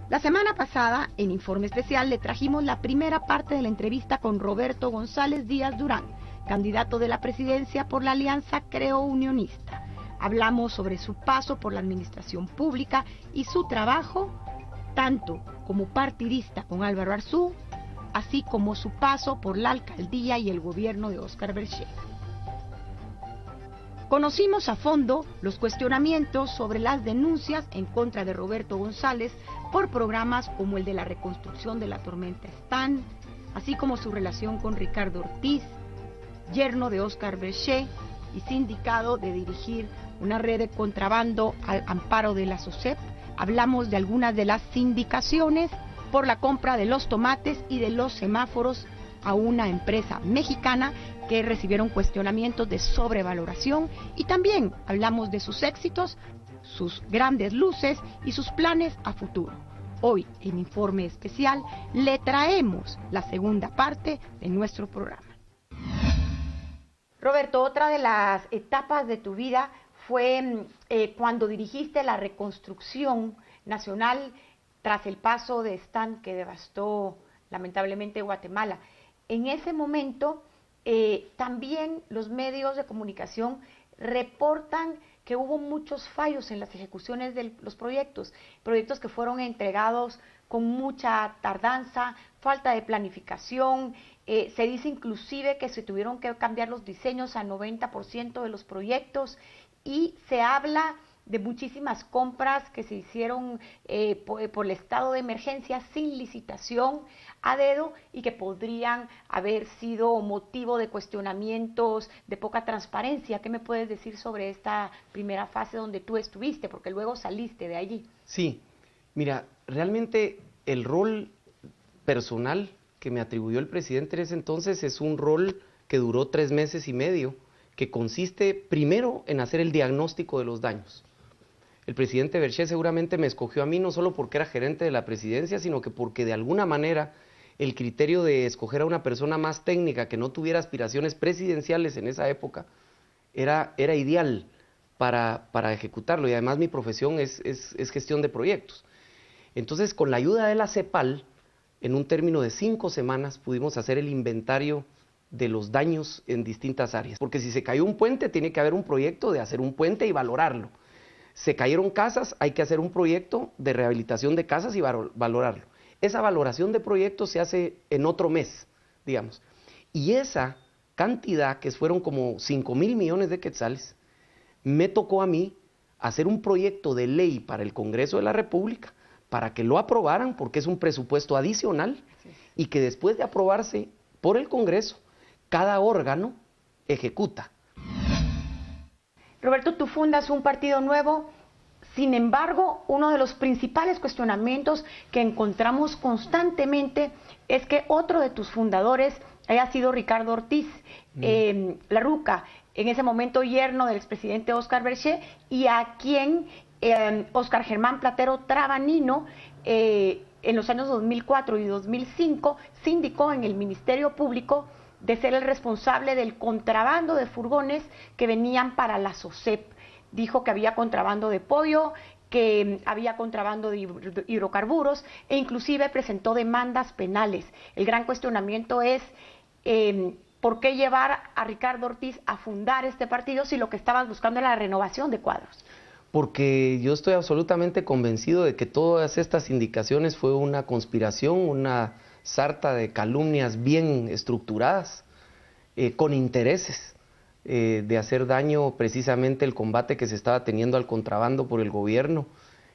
La semana pasada, en Informe Especial, le trajimos la primera parte de la entrevista con Roberto González Díaz Durán, candidato de la presidencia por la Alianza Creo Unionista. Hablamos sobre su paso por la administración pública y su trabajo, tanto como partidista con Álvaro Arzú, así como su paso por la alcaldía y el gobierno de Óscar Berchel. Conocimos a fondo los cuestionamientos sobre las denuncias en contra de Roberto González por programas como el de la reconstrucción de la tormenta Stan, así como su relación con Ricardo Ortiz, yerno de Óscar Berchel y sindicado de dirigir una red de contrabando al amparo de la SOCEP. Hablamos de algunas de las sindicaciones por la compra de los tomates y de los semáforos a una empresa mexicana que recibieron cuestionamientos de sobrevaloración, y también hablamos de sus éxitos, sus grandes luces y sus planes a futuro. Hoy, en Informe Especial, le traemos la segunda parte de nuestro programa. Roberto, otra de las etapas de tu vida fue cuando dirigiste la reconstrucción nacional tras el paso de Stan que devastó lamentablemente Guatemala. En ese momento, también los medios de comunicación reportan que hubo muchos fallos en las ejecuciones de los proyectos que fueron entregados con mucha tardanza, falta de planificación. Se dice inclusive que se tuvieron que cambiar los diseños a 90% de los proyectos, y se habla de muchísimas compras que se hicieron por el estado de emergencia sin licitación, a dedo, y que podrían haber sido motivo de cuestionamientos, de poca transparencia. ¿Qué me puedes decir sobre esta primera fase donde tú estuviste? Porque luego saliste de allí. Sí, mira, realmente el rol personal que me atribuyó el presidente en ese entonces es un rol que duró 3 meses y medio, que consiste primero en hacer el diagnóstico de los daños. El presidente Berchel seguramente me escogió a mí no solo porque era gerente de la presidencia, sino que porque de alguna manera el criterio de escoger a una persona más técnica que no tuviera aspiraciones presidenciales en esa época era ideal para ejecutarlo, y además mi profesión es gestión de proyectos. Entonces, con la ayuda de la CEPAL, en un término de 5 semanas pudimos hacer el inventario de los daños en distintas áreas, porque si se cayó un puente tiene que haber un proyecto de hacer un puente y valorarlo. Se cayeron casas, hay que hacer un proyecto de rehabilitación de casas y valorarlo. Esa valoración de proyectos se hace en otro mes, digamos. Y esa cantidad, que fueron como 5,000 millones de quetzales, me tocó a mí hacer un proyecto de ley para el Congreso de la República, para que lo aprobaran, porque es un presupuesto adicional, y que después de aprobarse por el Congreso, cada órgano ejecuta. Roberto, tú fundas un partido nuevo. Sin embargo, uno de los principales cuestionamientos que encontramos constantemente es que otro de tus fundadores haya sido Ricardo Ortiz, la Ruca, en ese momento yerno del expresidente Óscar Berchel, y a quien Óscar Germán Platero Trabanino, en los años 2004 y 2005, sindicó en el Ministerio Público de ser el responsable del contrabando de furgones que venían para la SOCEP. Dijo que había contrabando de pollo, que había contrabando de hidrocarburos, e inclusive presentó demandas penales. El gran cuestionamiento es ¿por qué llevar a Ricardo Ortiz a fundar este partido si lo que estabas buscando era la renovación de cuadros? Porque yo estoy absolutamente convencido de que todas estas indicaciones fue una conspiración, una sarta de calumnias bien estructuradas, con intereses de hacer daño precisamente el combate que se estaba teniendo al contrabando por el gobierno,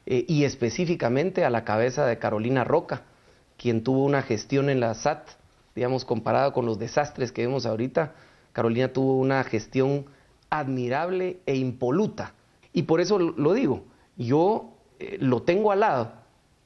y específicamente a la cabeza de Carolina Roca, quien tuvo una gestión en la SAT, digamos, comparada con los desastres que vemos ahorita. Carolina tuvo una gestión admirable e impoluta, y por eso lo digo, yo lo tengo al lado,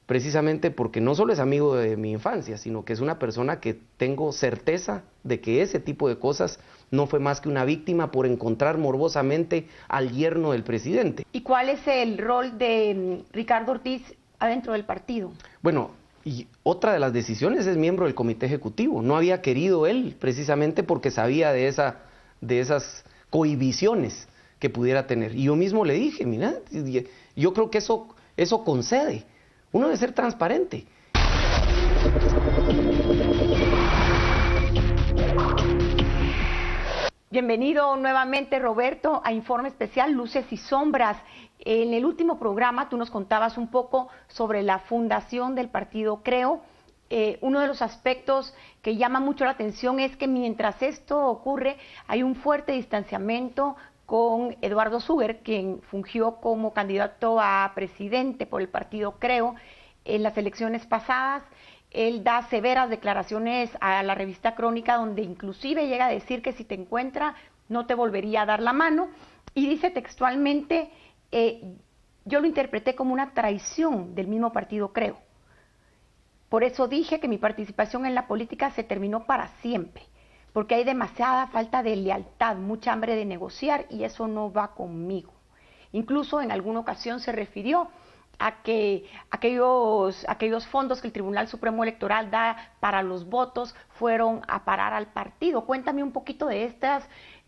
precisamente porque no solo es amigo de mi infancia, sino que es una persona que tengo certeza de que ese tipo de cosas no fue más que una víctima por encontrar morbosamente al yerno del presidente. ¿Y cuál es el rol de Ricardo Ortiz adentro del partido? Bueno, y otra de las decisiones es miembro del comité ejecutivo. No había querido él, precisamente porque sabía de esas cohibiciones que pudiera tener. Y yo mismo le dije, mira, yo creo que eso concede, Uno debe ser transparente. Bienvenido nuevamente, Roberto, a Informe Especial Luces y Sombras. En el último programa tú nos contabas un poco sobre la fundación del partido Creo. Uno de los aspectos que llama mucho la atención es que mientras esto ocurre hay un fuerte distanciamiento con Eduardo Suger, quien fungió como candidato a presidente por el partido Creo en las elecciones pasadas. Él da severas declaraciones a la revista Crónica, donde inclusive llega a decir que si te encuentra no te volvería a dar la mano, y dice textualmente, yo lo interpreté como una traición del mismo partido Creo. Por eso dije que mi participación en la política se terminó para siempre, porque hay demasiada falta de lealtad, mucha hambre de negociar, y eso no va conmigo. Incluso en alguna ocasión se refirió a que aquellos fondos que el Tribunal Supremo Electoral da para los votos fueron a parar al partido. Cuéntame un poquito de este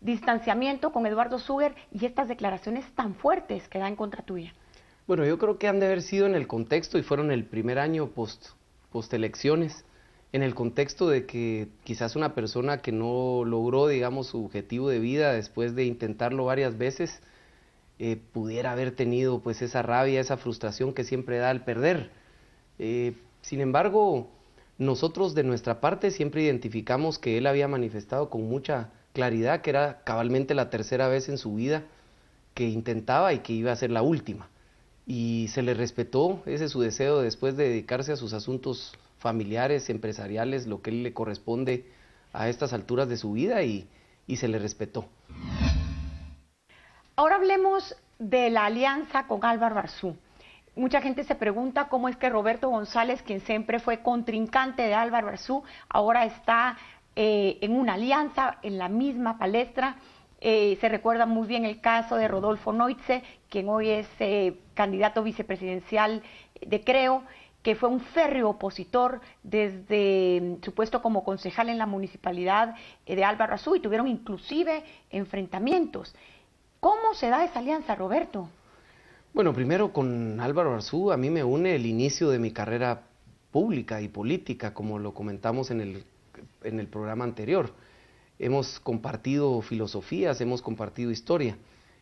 distanciamiento con Eduardo Suger y estas declaraciones tan fuertes que da en contra tuya. Bueno, yo creo que han de haber sido en el contexto, y fueron el primer año post elecciones, en el contexto de que quizás una persona que no logró, digamos, su objetivo de vida después de intentarlo varias veces, pudiera haber tenido pues esa rabia, esa frustración que siempre da al perder. Sin embargo, nosotros de nuestra parte siempre identificamos que él había manifestado con mucha claridad que era cabalmente la tercera vez en su vida que intentaba y que iba a ser la última. Y se le respetó ese su deseo después de dedicarse a sus asuntos familiares, empresariales, lo que él le corresponde a estas alturas de su vida, y se le respetó. Ahora hablemos de la alianza con Álvaro Arzú. Mucha gente se pregunta cómo es que Roberto González, quien siempre fue contrincante de Álvaro Arzú, ahora está en una alianza, en la misma palestra. Se recuerda muy bien el caso de Rodolfo Noitze, quien hoy es candidato vicepresidencial de Creo, que fue un férreo opositor desde su puesto como concejal en la municipalidad de Álvaro Arzú, y tuvieron inclusive enfrentamientos. ¿Cómo se da esa alianza, Roberto? Bueno, primero con Álvaro Arzú a mí me une el inicio de mi carrera pública y política, como lo comentamos en el programa anterior. Hemos compartido filosofías, hemos compartido historia,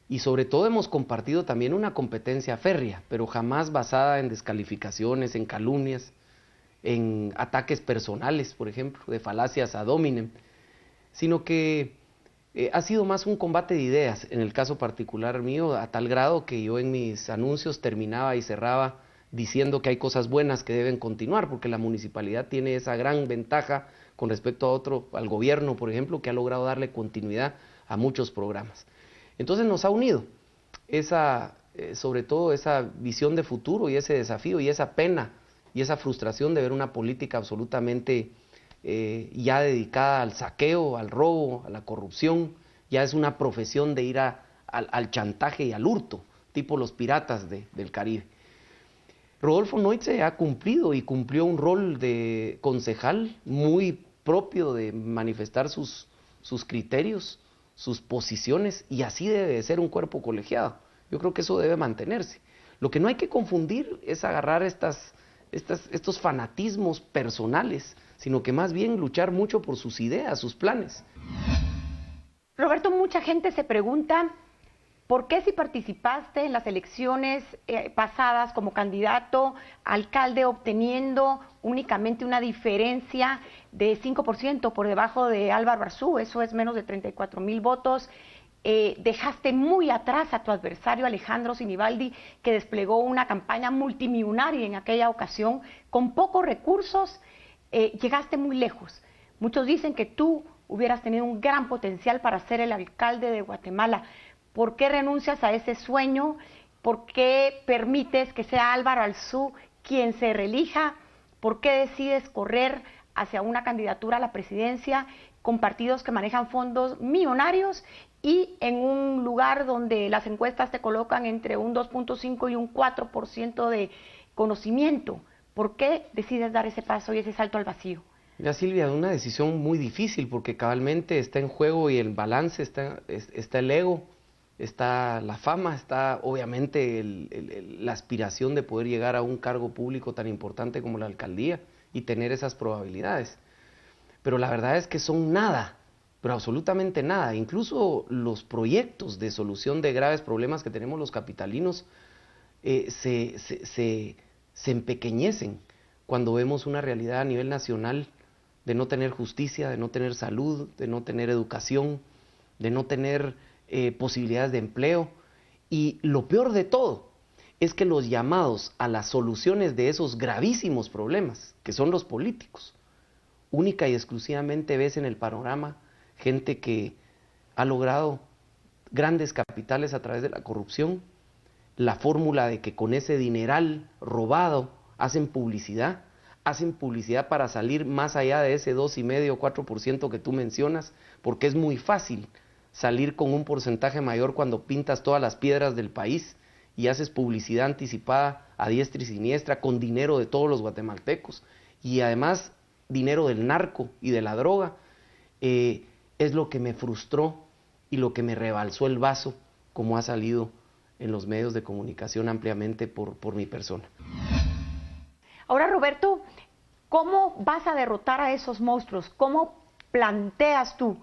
y sobre todo hemos compartido también una competencia férrea, pero jamás basada en descalificaciones, en calumnias, en ataques personales, por ejemplo, de falacias ad hominem, sino que ha sido más un combate de ideas, en el caso particular mío, a tal grado que yo en mis anuncios terminaba y cerraba diciendo que hay cosas buenas que deben continuar, porque la municipalidad tiene esa gran ventaja con respecto al gobierno, por ejemplo, que ha logrado darle continuidad a muchos programas. Entonces nos ha unido sobre todo esa visión de futuro y ese desafío y esa pena y esa frustración de ver una política absolutamente ya dedicada al saqueo, al robo, a la corrupción. Ya es una profesión de ir al chantaje y al hurto, tipo los piratas del Caribe. Rodolfo Noitze ha cumplido y cumplió un rol de concejal muy propio de manifestar sus criterios, sus posiciones, y así debe de ser un cuerpo colegiado. Yo creo que eso debe mantenerse. Lo que no hay que confundir es agarrar estos fanatismos personales, sino que más bien luchar mucho por sus ideas, sus planes. Roberto, mucha gente se pregunta, ¿por qué si participaste en las elecciones pasadas como candidato a alcalde obteniendo únicamente una diferencia de 5% por debajo de Álvaro Arzú, eso es menos de 34,000 votos, dejaste muy atrás a tu adversario Alejandro Sinibaldi, que desplegó una campaña multimillonaria en aquella ocasión, con pocos recursos, llegaste muy lejos? Muchos dicen que tú hubieras tenido un gran potencial para ser el alcalde de Guatemala. ¿Por qué renuncias a ese sueño? ¿Por qué permites que sea Álvaro Arzú quien se reelija? ¿Por qué decides correr hacia una candidatura a la presidencia con partidos que manejan fondos millonarios y en un lugar donde las encuestas te colocan entre un 2.5 y un 4% de conocimiento? ¿Por qué decides dar ese paso y ese salto al vacío? Mira, Silvia, una decisión muy difícil, porque cabalmente está en juego y el balance está el ego está la fama, está obviamente la aspiración de poder llegar a un cargo público tan importante como la alcaldía y tener esas probabilidades. Pero la verdad es que son nada, pero absolutamente nada. Incluso los proyectos de solución de graves problemas que tenemos los capitalinos se empequeñecen cuando vemos una realidad a nivel nacional de no tener justicia, de no tener salud, de no tener educación, de no tener posibilidades de empleo. Y lo peor de todo es que los llamados a las soluciones de esos gravísimos problemas, que son los políticos, única y exclusivamente ves en el panorama gente que ha logrado grandes capitales a través de la corrupción, la fórmula de que con ese dineral robado hacen publicidad para salir más allá de ese 2,5 o 4% que tú mencionas, porque es muy fácil salir con un porcentaje mayor cuando pintas todas las piedras del país y haces publicidad anticipada a diestra y siniestra con dinero de todos los guatemaltecos y además dinero del narco y de la droga. Es lo que me frustró y lo que me rebalsó el vaso, como ha salido en los medios de comunicación ampliamente por mi persona. Ahora, Roberto, ¿cómo vas a derrotar a esos monstruos? ¿Cómo planteas tú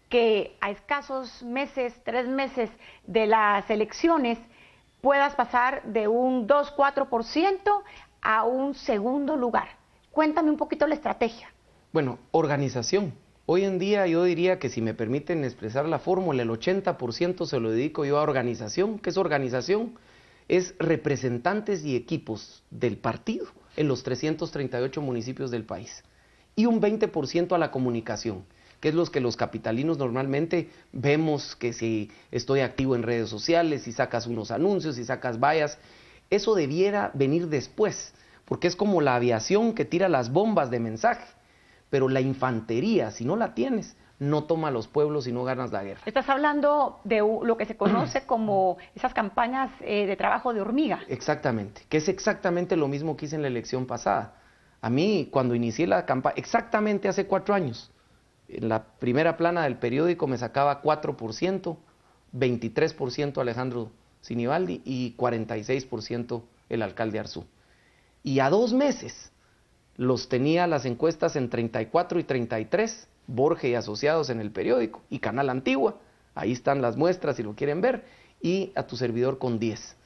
que a escasos meses, 3 meses de las elecciones, puedas pasar de un 2-4% a un segundo lugar? Cuéntame un poquito la estrategia. Bueno, organización. Hoy en día yo diría que, si me permiten expresar la fórmula, el 80% se lo dedico yo a organización. ¿Qué es organización? Es representantes y equipos del partido en los 338 municipios del país. Y un 20% a la comunicación, que es los que los capitalinos normalmente vemos, que si estoy activo en redes sociales, si sacas unos anuncios, si sacas vallas. Eso debiera venir después, porque es como la aviación que tira las bombas de mensaje. Pero la infantería, si no la tienes, no toma los pueblos y no ganas la guerra. Estás hablando de lo que se conoce como esas campañas de trabajo de hormiga. Exactamente, que es exactamente lo mismo que hice en la elección pasada. A mí, cuando inicié la campaña, exactamente hace 4 años, en la primera plana del periódico me sacaba 4%, 23% Alejandro Sinibaldi y 46% el alcalde Arzú. Y a 2 meses los tenía las encuestas en 34 y 33, Borges y Asociados en el periódico, y Canal Antigua, ahí están las muestras si lo quieren ver, y a tu servidor con 10.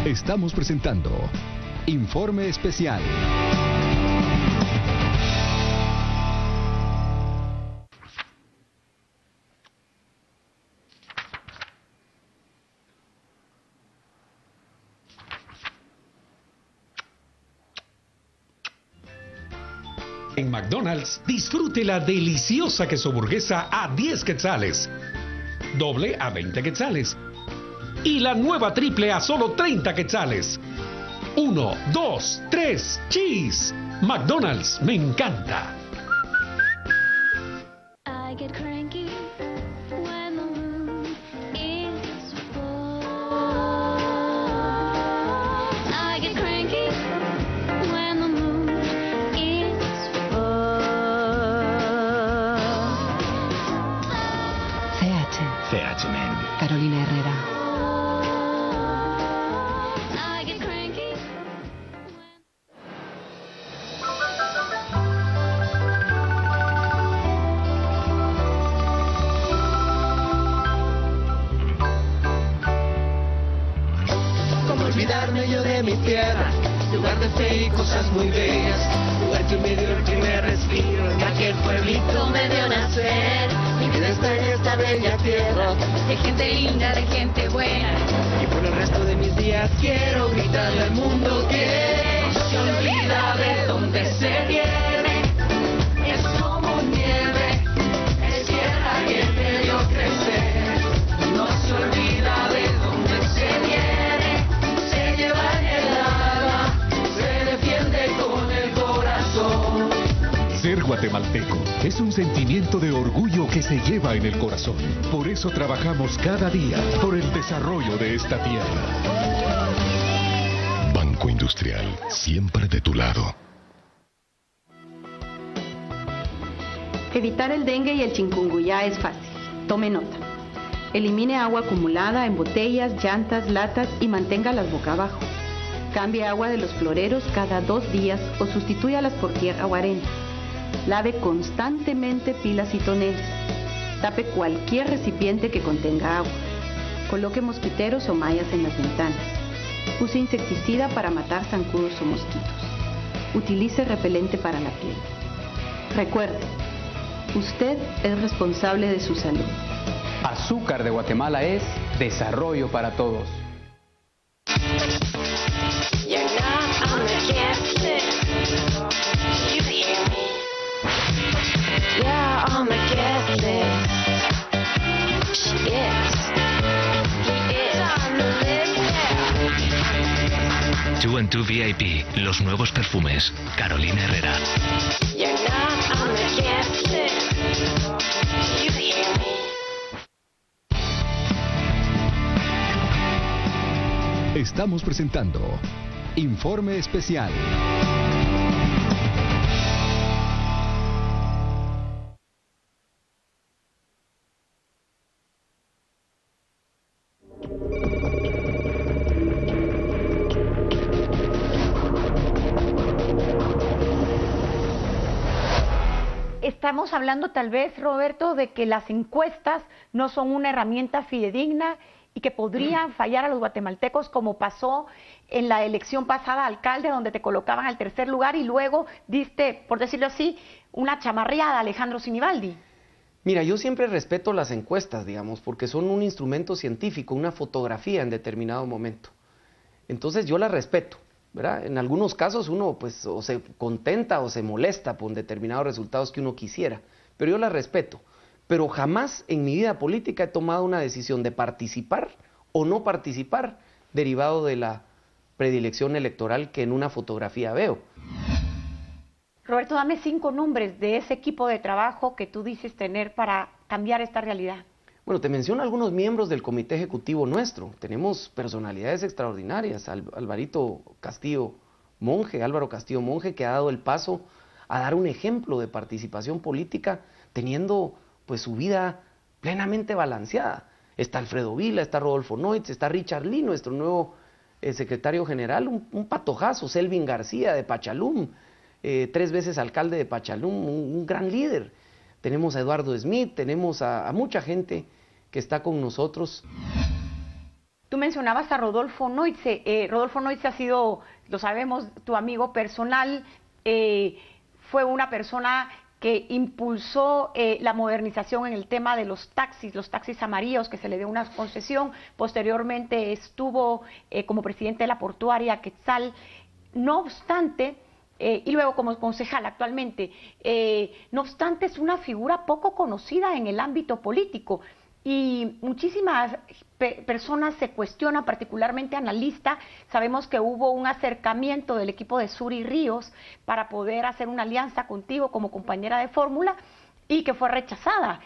Estamos presentando Informe Especial. En McDonald's, disfrute la deliciosa quesoburguesa a 10 quetzales, doble a 20 quetzales y la nueva triple a solo 30 quetzales. 1, 2, 3, cheese. McDonald's, me encanta. I get cranky when the moon is full. I get cranky when the moon is full. CH Men. Carolina Herrera. I get cranky. Cómo olvidarme yo de mi tierra, lugar de fe y cosas muy bellas, lugar que me dio el primer respiro, en aquel pueblito me dio nacer. Mi vida está en esta bella tierra, De gente linda, de gente buena. y por el resto de mis días quiero gritarle al mundo que no se olvida de dónde se viene. Es como nieve, es tierra que me dio crecer. No se olvida de dónde se viene, se lleva en el alma, se defiende con el corazón. Ser ser guatemalteco es un sentimiento de orgullo que se lleva en el corazón. Por eso trabajamos cada día por el desarrollo de esta tierra. Banco Industrial, siempre de tu lado. Evitar el dengue y el chikungunya es fácil. Tome nota. Elimine agua acumulada en botellas, llantas, latas y manténgalas boca abajo. Cambie agua de los floreros cada 2 días o sustitúyalas por tierra o arena. Lave constantemente pilas y toneles. Tape cualquier recipiente que contenga agua. Coloque mosquiteros o mallas en las ventanas. Use insecticida para matar zancudos o mosquitos. Utilice repelente para la piel. Recuerde, usted es responsable de su salud. Azúcar de Guatemala es desarrollo para todos. You're not on the gas list. You hear me? Yeah, on the gas list. She is. He is on the list. Yeah. 2 and 2 VIP, los nuevos perfumes. Carolina Herrera. You're not on the gas list. You hear me? Estamos presentando Informe Especial. Estamos hablando tal vez, Roberto, de que las encuestas no son una herramienta fidedigna y que podrían fallar a los guatemaltecos, como pasó en la elección pasada alcalde, donde te colocaban al 3er lugar y luego diste, por decirlo así, una chamarreada a Alejandro Sinibaldi. Mira, yo siempre respeto las encuestas, digamos, porque son un instrumento científico, una fotografía en determinado momento. Entonces yo las respeto, ¿verdad? En algunos casos uno pues o se contenta o se molesta por determinados resultados que uno quisiera, pero yo las respeto. Pero jamás en mi vida política he tomado una decisión de participar o no participar derivado de la predilección electoral que en una fotografía veo. Roberto, dame 5 nombres de ese equipo de trabajo que tú dices tener para cambiar esta realidad. Bueno, te menciono algunos miembros del comité ejecutivo nuestro. Tenemos personalidades extraordinarias. Álvaro Castillo Monge, que ha dado el paso a dar un ejemplo de participación política teniendo pues su vida plenamente balanceada. Está Alfredo Vila, está Rodolfo Noitz, está Richard Lee, nuestro nuevo secretario general, un patojazo, Selvin García de Pachalum, 3 veces alcalde de Pachalum, un gran líder. Tenemos a Eduardo Smith, tenemos a mucha gente que está con nosotros. Tú mencionabas a Rodolfo Noitz. Rodolfo Noitz ha sido, lo sabemos, tu amigo personal, fue una persona que impulsó la modernización en el tema de los taxis amarillos, que se le dio una concesión. Posteriormente estuvo como presidente de la portuaria Quetzal. No obstante, y luego como concejal actualmente, no obstante es una figura poco conocida en el ámbito político. Y muchísimas personas se cuestionan, particularmente analistas. Sabemos que hubo un acercamiento del equipo de Suri Ríos para poder hacer una alianza contigo como compañera de fórmula y que fue rechazada.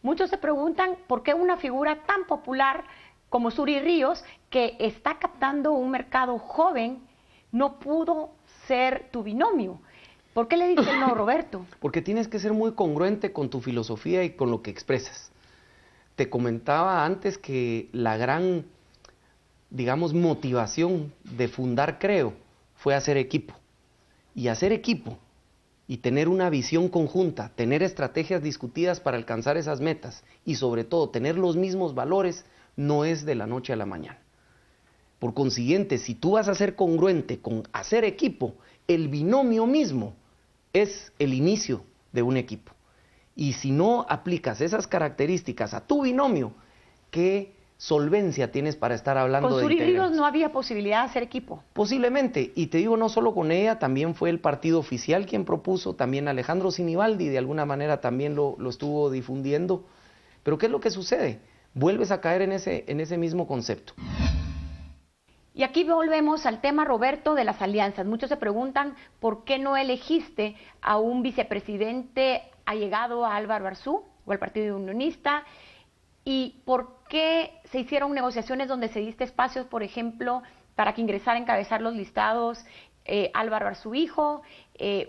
Muchos se preguntan por qué una figura tan popular como Suri Ríos, que está captando un mercado joven, no pudo ser tu binomio. ¿Por qué le dices no, Roberto? Porque tienes que ser muy congruente con tu filosofía y con lo que expresas. Te comentaba antes que la gran, digamos, motivación de fundar Creo fue hacer equipo. Y hacer equipo y tener una visión conjunta, tener estrategias discutidas para alcanzar esas metas y sobre todo tener los mismos valores no es de la noche a la mañana. Por consiguiente, si tú vas a ser congruente con hacer equipo, el binomio mismo es el inicio de un equipo. Y si no aplicas esas características a tu binomio, ¿qué solvencia tienes para estar hablando de integrantes? Con Suri Ríos no había posibilidad de hacer equipo. Posiblemente, y te digo, no solo con ella, también fue el partido oficial quien propuso, también Alejandro Sinibaldi de alguna manera también lo estuvo difundiendo. Pero ¿qué es lo que sucede? Vuelves a caer en ese mismo concepto. Y aquí volvemos al tema, Roberto, de las alianzas. Muchos se preguntan por qué no elegiste a un vicepresidente allegado a Álvaro Arzú o al Partido Unionista, y por qué se hicieron negociaciones donde se diste espacios, por ejemplo, para que ingresara a encabezar los listados Álvaro Arzú hijo,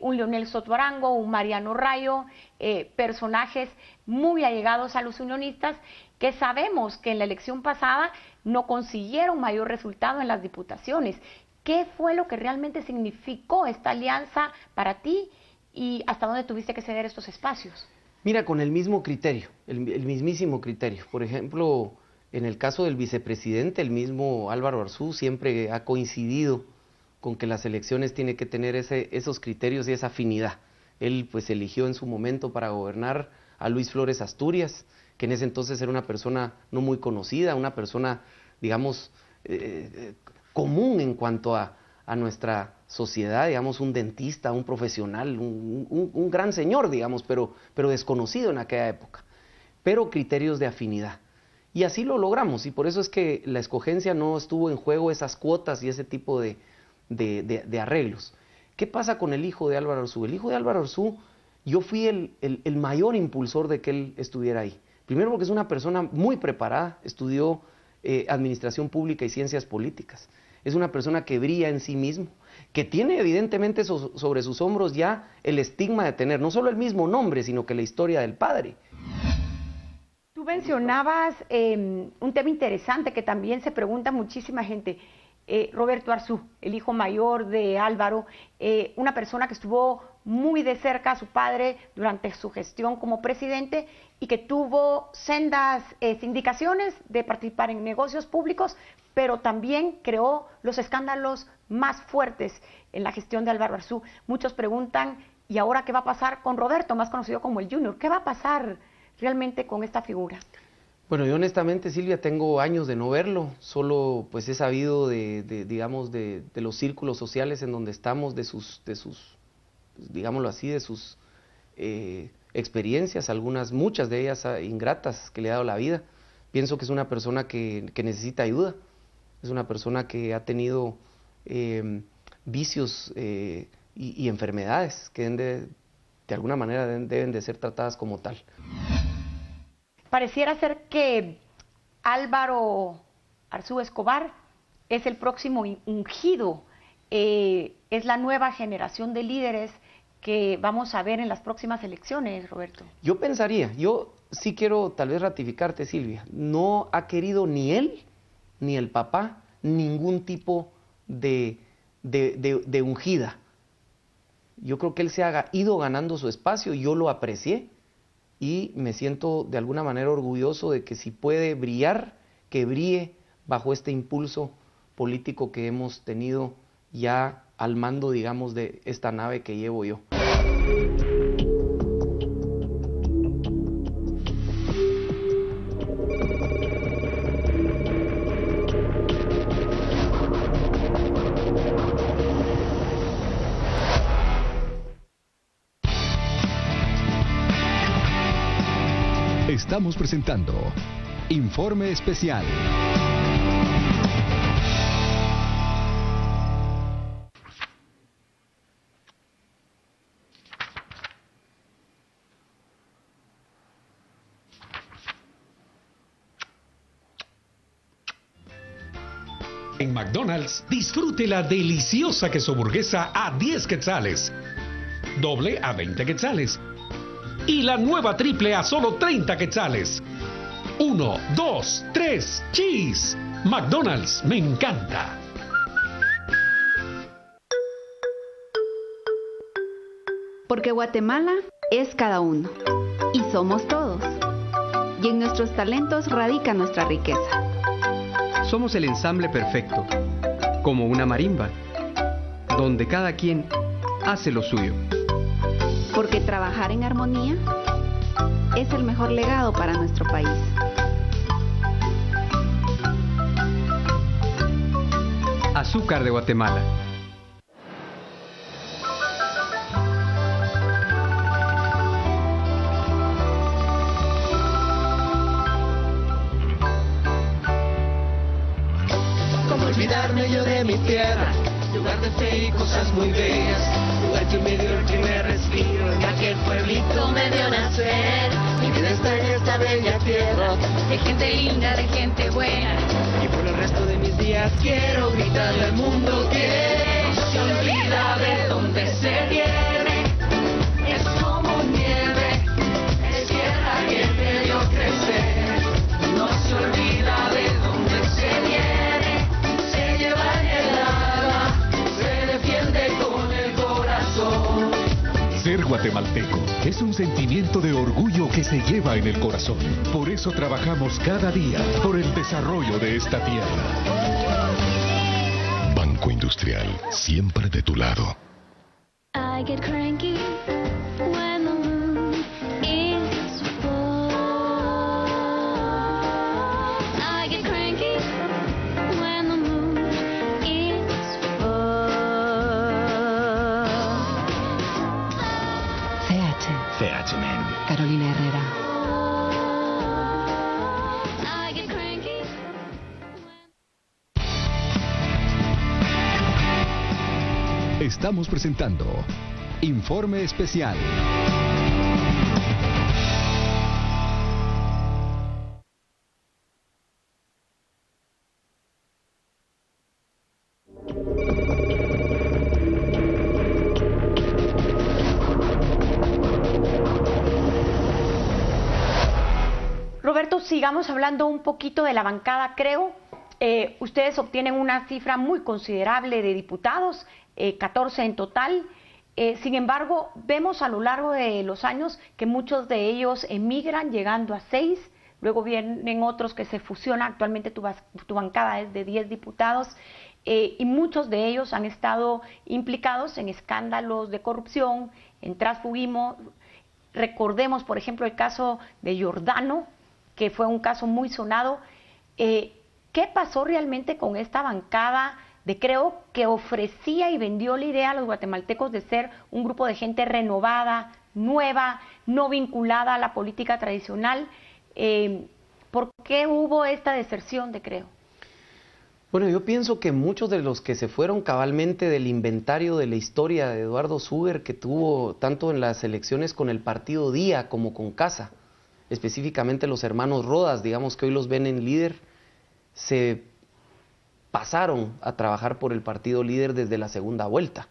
un Leonel Soto Arango, un Mariano Rayo, personajes muy allegados a los unionistas que sabemos que en la elección pasada no consiguieron mayor resultado en las diputaciones. ¿Qué fue lo que realmente significó esta alianza para ti y hasta dónde tuviste que ceder estos espacios? Mira, con el mismo criterio, el mismísimo criterio. Por ejemplo, en el caso del vicepresidente, el mismo Álvaro Arzú siempre ha coincidido con que las elecciones tienen que tener esos criterios y esa afinidad. Él pues eligió en su momento para gobernar a Luis Flores Asturias, que en ese entonces era una persona no muy conocida, una persona, digamos, común en cuanto a nuestra sociedad, digamos, un dentista, un profesional, un gran señor, digamos, pero desconocido en aquella época, pero criterios de afinidad. Y así lo logramos, y por eso es que la escogencia no estuvo en juego esas cuotas y ese tipo de arreglos. ¿Qué pasa con el hijo de Álvaro Arzú? El hijo de Álvaro Arzú, yo fui el mayor impulsor de que él estuviera ahí. Primero porque es una persona muy preparada, estudió Administración Pública y Ciencias Políticas. Es una persona que brilla en sí mismo, que tiene evidentemente sobre sus hombros ya el estigma de tener no solo el mismo nombre, sino que la historia del padre. Tú mencionabas un tema interesante que también se pregunta muchísima gente. Roberto Arzú, el hijo mayor de Álvaro, una persona que estuvo muy de cerca a su padre durante su gestión como presidente y que tuvo sendas indicaciones de participar en negocios públicos, pero también creó los escándalos más fuertes en la gestión de Álvaro Arzú. Muchos preguntan, ¿y ahora qué va a pasar con Roberto, más conocido como el Junior? ¿Qué va a pasar realmente con esta figura? Bueno, yo honestamente, Silvia, tengo años de no verlo, solo pues he sabido digamos, de los círculos sociales en donde estamos, de sus digámoslo así, de sus experiencias, muchas de ellas ingratas que le ha dado la vida. Pienso que es una persona que necesita ayuda, es una persona que ha tenido vicios y enfermedades que de alguna manera deben de ser tratadas como tal. Pareciera ser que Álvaro Arzú Escobar es el próximo ungido, es la nueva generación de líderes que vamos a ver en las próximas elecciones, Roberto. Yo sí quiero tal vez ratificarte, Silvia, no ha querido ni él, ni el papá, ningún tipo de ungida. Yo creo que él se ha ido ganando su espacio, yo lo aprecié. Y me siento de alguna manera orgulloso de que si puede brillar, que brille bajo este impulso político que hemos tenido ya al mando, digamos, de esta nave que llevo yo. Estamos presentando Informe Especial. En McDonald's, disfrute la deliciosa quesoburguesa a 10 quetzales, doble a 20 quetzales y la nueva triple a solo 30 quetzales. 1, 2, 3, cheese. McDonald's, me encanta. Porque Guatemala es cada uno y somos todos. Y en nuestros talentos radica nuestra riqueza. Somos el ensamble perfecto, como una marimba, donde cada quien hace lo suyo. Porque trabajar en armonía es el mejor legado para nuestro país. Azúcar de Guatemala. ¿Cómo olvidarme yo mi tierra, lugar de fe y cosas muy bellas, lugar que me dio el primer respiro, en aquel pueblito me dio nacer. Mi vida está en esta bella tierra, de gente linda, de gente buena, y por el resto de mis días quiero gritarle al mundo que no se olvida de dónde se viene, es como nieve, es tierra que me dio crecer, no se olvida de dónde se viene, se lleva en el alma, se defiende con el corazón. Ser guatemalteco es un sentimiento de orgullo que se lleva en el corazón. Por eso trabajamos cada día por el desarrollo de esta tierra. Banco Industrial, siempre de tu lado. I get cranky when the moon is full. I get cranky when the moon is full. CH. Carolina Herrera. I get cranky. Estamos presentando Informe Especial. Roberto, sigamos hablando un poquito de la bancada, creo. Ustedes obtienen una cifra muy considerable de diputados, 14 en total. Sin embargo, vemos a lo largo de los años que muchos de ellos emigran llegando a 6, luego vienen otros que se fusionan. Actualmente tu bancada es de 10 diputados y muchos de ellos han estado implicados en escándalos de corrupción, en transfugismo. Recordemos, por ejemplo, el caso de Giordano, que fue un caso muy sonado. ¿Qué pasó realmente con esta bancada de Creo, que ofrecía y vendió la idea a los guatemaltecos de ser un grupo de gente renovada, nueva, no vinculada a la política tradicional? ¿Por qué hubo esta deserción de Creo? Bueno, yo pienso que muchos de los que se fueron cabalmente del inventario de la historia de Eduardo Suger, que tuvo tanto en las elecciones con el partido Día como con Casa, específicamente los hermanos Rodas, digamos que hoy los ven en Líder, se pasaron a trabajar por el partido Líder desde la segunda vuelta.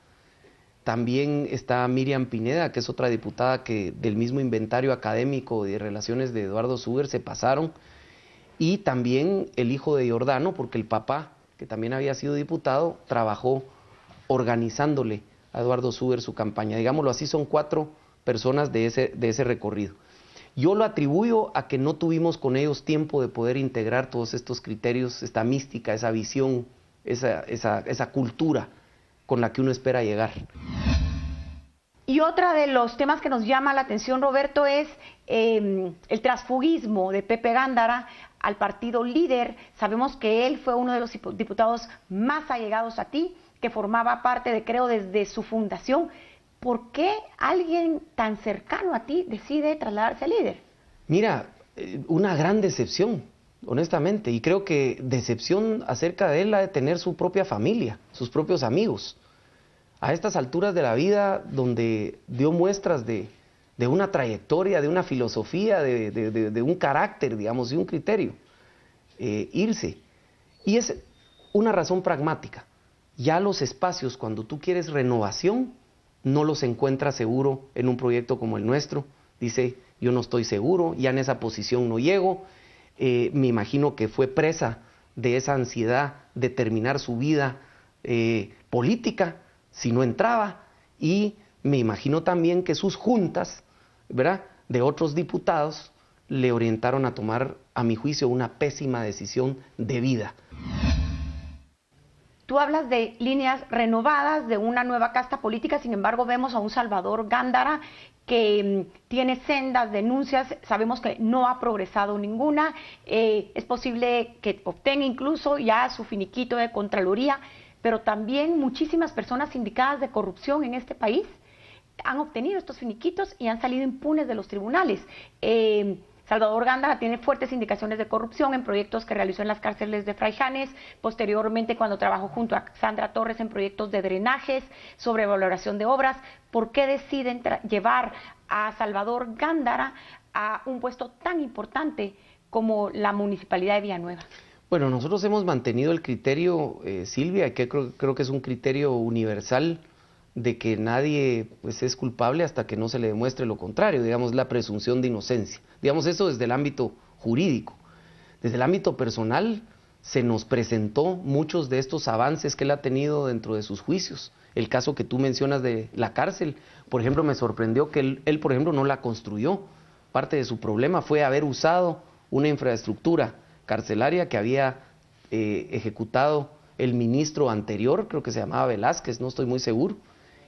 También está Miriam Pineda, que es otra diputada que del mismo inventario académico de relaciones de Eduardo Suger se pasaron, y también el hijo de Giordano, porque el papá, que también había sido diputado, trabajó organizándole a Eduardo Suger su campaña. Digámoslo así, son 4 personas de ese recorrido. Yo lo atribuyo a que no tuvimos con ellos tiempo de poder integrar todos estos criterios, esta mística, esa visión, esa cultura con la que uno espera llegar. Y otro de los temas que nos llama la atención, Roberto, es el transfugismo de Pepe Gándara al partido Líder. Sabemos que él fue uno de los diputados más allegados a ti, que formaba parte de Creo desde su fundación. ¿Por qué alguien tan cercano a ti decide trasladarse a Líder? Mira, una gran decepción, honestamente, y creo que decepción acerca de él la de tener su propia familia, sus propios amigos. A estas alturas de la vida, donde dio muestras de una trayectoria, de una filosofía, de un carácter, digamos, de un criterio, irse. Y es una razón pragmática. Ya los espacios, cuando tú quieres renovación, no los encuentras seguro en un proyecto como el nuestro. Dice, yo no estoy seguro, ya en esa posición no llego. Me imagino que fue presa de esa ansiedad de terminar su vida política, si no entraba, y me imagino también que sus juntas, ¿verdad?, de otros diputados le orientaron a tomar, a mi juicio, una pésima decisión de vida. Tú hablas de líneas renovadas, de una nueva casta política. Sin embargo, vemos a un Salvador Gándara que tiene sendas denuncias. Sabemos que no ha progresado ninguna. Es posible que obtenga incluso ya su finiquito de Contraloría, pero también muchísimas personas indicadas de corrupción en este país han obtenido estos finiquitos y han salido impunes de los tribunales. Salvador Gándara tiene fuertes indicaciones de corrupción en proyectos que realizó en las cárceles de Fraijanes, posteriormente cuando trabajó junto a Sandra Torres en proyectos de drenajes, sobrevaloración de obras. ¿Por qué deciden llevar a Salvador Gándara a un puesto tan importante como la Municipalidad de Villanueva? Bueno, nosotros hemos mantenido el criterio, Silvia, que creo que es un criterio universal, de que nadie pues es culpable hasta que no se le demuestre lo contrario, digamos, la presunción de inocencia. Digamos, eso desde el ámbito jurídico. Desde el ámbito personal se nos presentó muchos de estos avances que él ha tenido dentro de sus juicios. El caso que tú mencionas de la cárcel, por ejemplo, me sorprendió que él, por ejemplo, no la construyó. Parte de su problema fue haber usado una infraestructura carcelaria que había ejecutado el ministro anterior, creo que se llamaba Velázquez, no estoy muy seguro,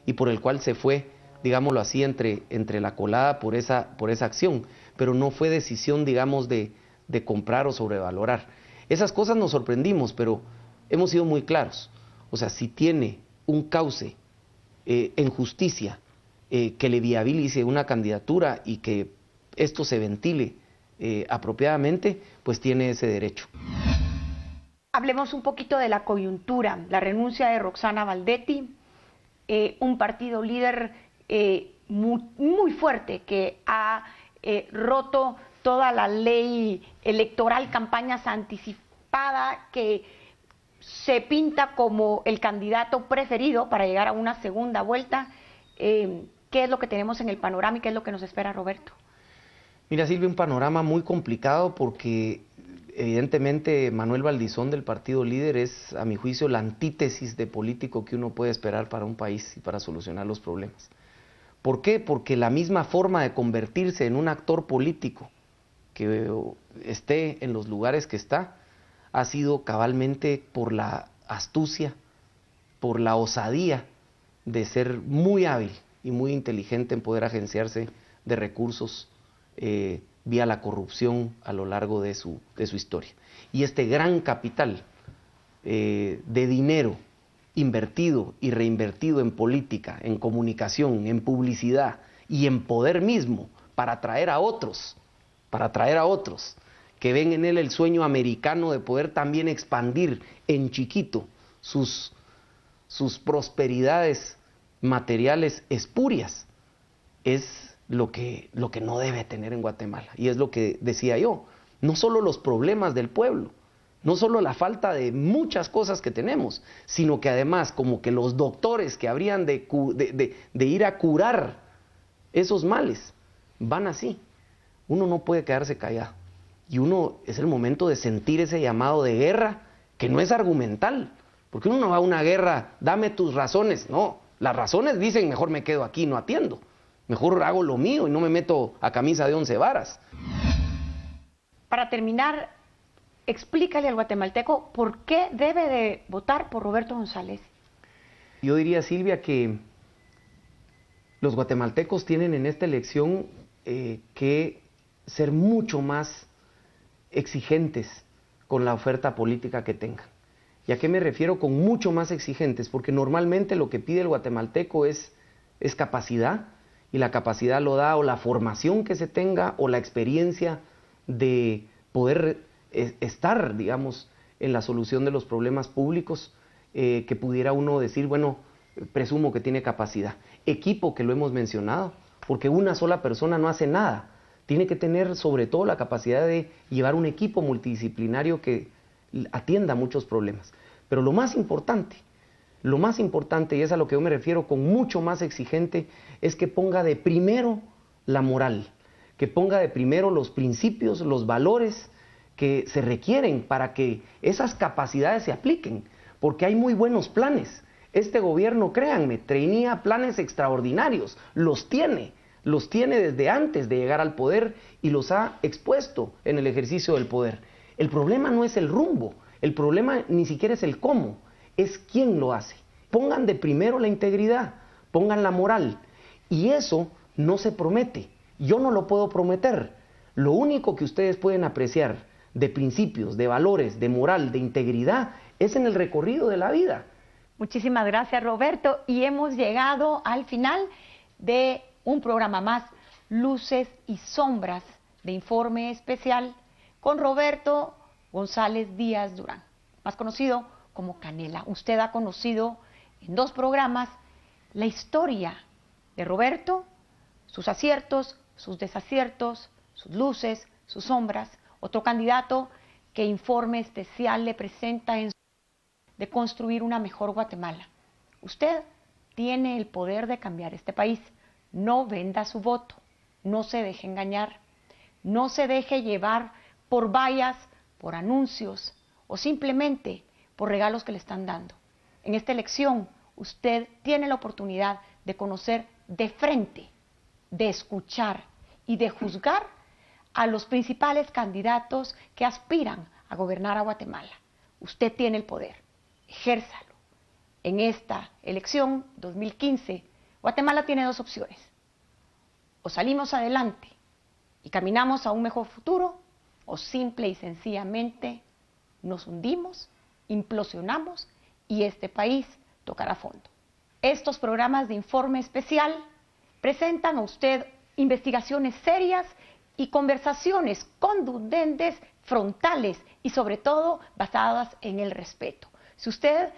y por el cual se fue, digámoslo así, entre la colada por esa acción, pero no fue decisión, digamos, de comprar o sobrevalorar. Esas cosas nos sorprendimos, pero hemos sido muy claros. O sea, si tiene un cauce en justicia que le viabilice una candidatura y que esto se ventile apropiadamente, pues tiene ese derecho. Hablemos un poquito de la coyuntura, la renuncia de Roxana Valdetti, un partido líder muy fuerte que ha roto toda la ley electoral, campañas anticipadas, que se pinta como el candidato preferido para llegar a una segunda vuelta. ¿Qué es lo que tenemos en el panorama y qué es lo que nos espera, Roberto? Mira, Silvia, un panorama muy complicado porque evidentemente Manuel Valdizón del partido líder es, a mi juicio, la antítesis de político que uno puede esperar para un país y para solucionar los problemas. ¿Por qué? Porque la misma forma de convertirse en un actor político que esté en los lugares que está ha sido cabalmente por la astucia, por la osadía de ser muy hábil y muy inteligente en poder agenciarse de recursos vía la corrupción a lo largo de su historia. Y este gran capital de dinero invertido y reinvertido en política, en comunicación, en publicidad y en poder mismo para atraer a otros, que ven en él el sueño americano de poder también expandir en chiquito sus prosperidades materiales espurias, es lo que no debe tener en Guatemala. Y es lo que decía yo, no solo los problemas del pueblo, no solo la falta de muchas cosas que tenemos, sino que además como que los doctores que habrían de ir a curar esos males, van así. Uno no puede quedarse callado. Y es el momento de sentir ese llamado de guerra, que no es argumental, porque uno no va a una guerra, dame tus razones. No, las razones dicen, mejor me quedo aquí, no atiendo. Mejor hago lo mío y no me meto a camisa de 11 varas. Para terminar, explícale al guatemalteco por qué debe de votar por Roberto González. Yo diría, Silvia, que los guatemaltecos tienen en esta elección que ser mucho más exigentes con la oferta política que tengan. ¿Y a qué me refiero con mucho más exigentes? Porque normalmente lo que pide el guatemalteco es capacidad, y la capacidad lo da o la formación que se tenga o la experiencia de poder estar, digamos, en la solución de los problemas públicos, que pudiera uno decir, bueno, presumo que tiene capacidad. Equipo, que lo hemos mencionado, porque una sola persona no hace nada. Tiene que tener sobre todo la capacidad de llevar un equipo multidisciplinario que atienda muchos problemas. Pero lo más importante, y es a lo que yo me refiero con mucho más exigente, es que ponga de primero la moral, que ponga de primero los principios, los valores que se requieren para que esas capacidades se apliquen, porque hay muy buenos planes. Este gobierno, créanme, tenía planes extraordinarios, los tiene desde antes de llegar al poder y los ha expuesto en el ejercicio del poder. El problema no es el rumbo, el problema ni siquiera es el cómo, es quién lo hace. Pongan de primero la integridad, pongan la moral, y eso no se promete. Yo no lo puedo prometer. Lo único que ustedes pueden apreciar de principios, de valores, de moral, de integridad, es en el recorrido de la vida. Muchísimas gracias, Roberto, y hemos llegado al final de un programa más, Luces y Sombras de Informe Especial con Roberto González Díaz Durán, más conocido como Canela. Usted ha conocido en 2 programas la historia de Roberto, sus aciertos, sus desaciertos, sus luces, sus sombras. Otro candidato que Informe Especial le presenta en su de construir una mejor Guatemala. Usted tiene el poder de cambiar este país. No venda su voto, no se deje engañar, no se deje llevar por vallas, por anuncios o simplemente por regalos que le están dando. En esta elección usted tiene la oportunidad de conocer de frente, de escuchar y de juzgar a los principales candidatos que aspiran a gobernar a Guatemala. Usted tiene el poder, ejérzalo. En esta elección 2015, Guatemala tiene 2 opciones. O salimos adelante y caminamos a un mejor futuro, o simple y sencillamente nos hundimos, implosionamos y este país tocará fondo. Estos programas de Informe Especial presentan a usted investigaciones serias y conversaciones contundentes, frontales y sobre todo basadas en el respeto. Si usted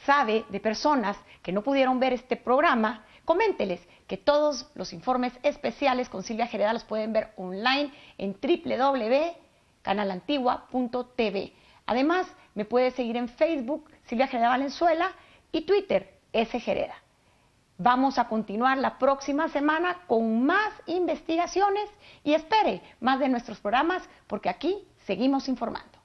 sabe de personas que no pudieron ver este programa, coménteles que todos los informes especiales con Silvia Jereda los pueden ver online en www.canalantigua.tv. Además, me puede seguir en Facebook, Silvia Jereda Valenzuela, y Twitter, S. Jereda. Vamos a continuar la próxima semana con más investigaciones y espere más de nuestros programas porque aquí seguimos informando.